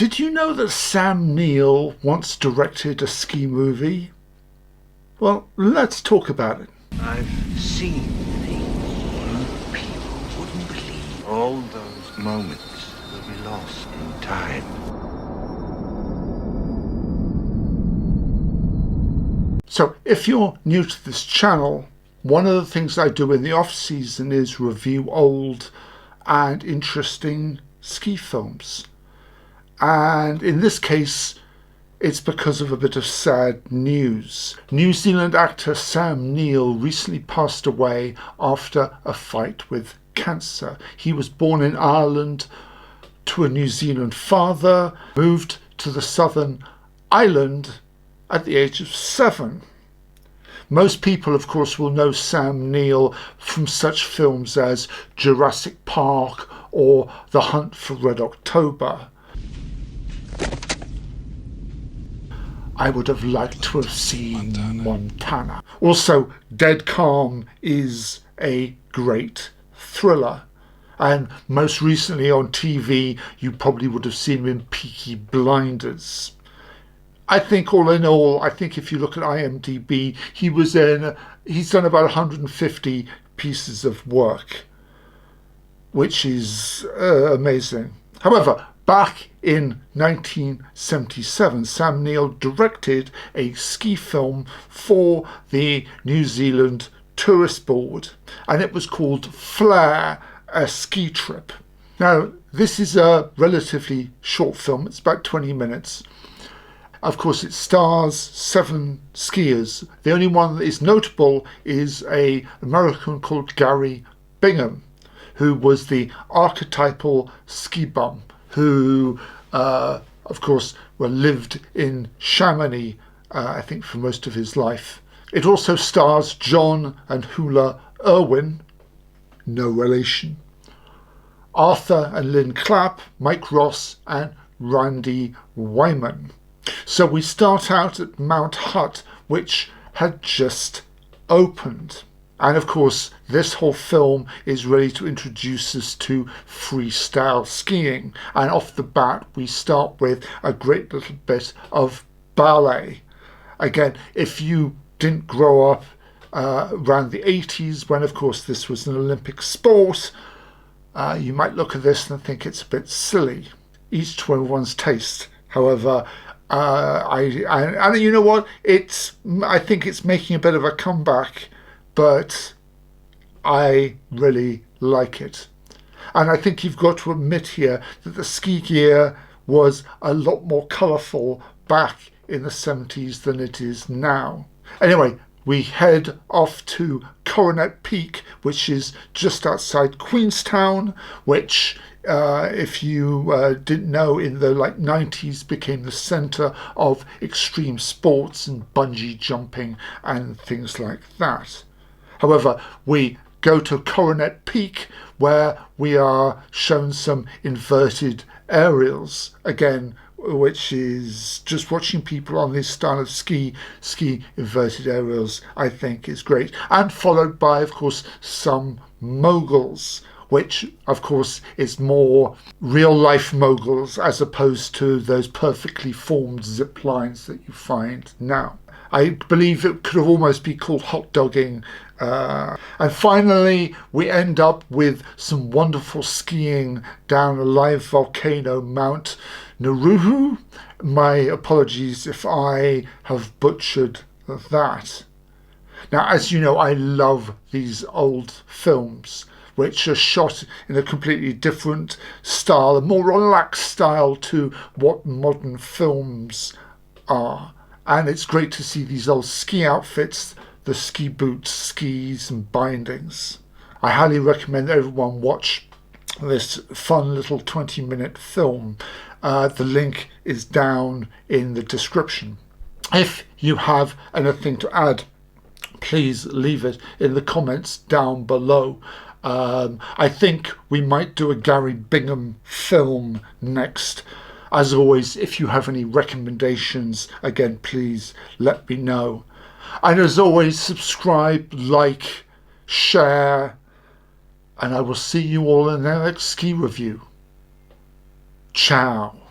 Did you know that Sam Neill once directed a ski movie? Well, let's talk about it. I've seen things you people wouldn't believe. All those moments will be lost in time. So, if you're new to this channel, one of the things I do in the off season is review old and interesting ski films. And in this case, it's because of a bit of sad news. New Zealand actor Sam Neill recently passed away after a fight with cancer. He was born in Ireland to a New Zealand father, moved to the southern island at the age of 7. Most people, of course, will know Sam Neill from such films as Jurassic Park or The Hunt for Red October. I would have liked to have seen Montana. Also, Dead Calm is a great thriller. And most recently on TV, you probably would have seen him in Peaky Blinders. I think all in all, I think if you look at IMDb, he's done about 150 pieces of work, which is amazing. However, back in 1977, Sam Neill directed a ski film for the New Zealand Tourist Board, and it was called Flare, a Ski Trip. Now, this is a relatively short film. It's about 20 minutes. Of course, it stars 7 skiers. The only one that is notable is an American called Gary Bingham, who was the archetypal ski bum, who, of course, lived in Chamonix, I think, for most of his life. It also stars John and Hula Irwin, no relation, Arthur and Lynn Clapp, Mike Ross, and Randy Wyman. So we start out at Mount Hutt, which had just opened. And of course, this whole film is ready to introduce us to freestyle skiing. And off the bat, we start with a great little bit of ballet. Again, if you didn't grow up around the 80s, when of course this was an Olympic sport, you might look at this and think it's a bit silly. Each to everyone's taste. However, and you know what? I think it's making a bit of a comeback, but I really like it. And I think you've got to admit here that the ski gear was a lot more colourful back in the 70s than it is now. Anyway, we head off to Coronet Peak, which is just outside Queenstown, which, if you didn't know, in the 90s became the centre of extreme sports and bungee jumping and things like that. However, we go to Coronet Peak, where we are shown some inverted aerials, again, which is just watching people on this style of ski inverted aerials, I think is great. And followed by, of course, some moguls, which, of course, is more real-life moguls as opposed to those perfectly formed zip lines that you find now. I believe it could have almost be called hot dogging. And finally, we end up with some wonderful skiing down a live volcano, Mount Naruhu. My apologies if I have butchered that. Now, as you know, I love these old films, which are shot in a completely different style, a more relaxed style to what modern films are. And it's great to see these old ski outfits, the ski boots, skis and bindings. I highly recommend everyone watch this fun little 20-minute film. The link is down in the description. If you have anything to add, please leave it in the comments down below. I think we might do a Gary Bingham film next. As always, if you have any recommendations, again, please let me know. And as always, subscribe, like, share, and I will see you all in the next ski review. Ciao.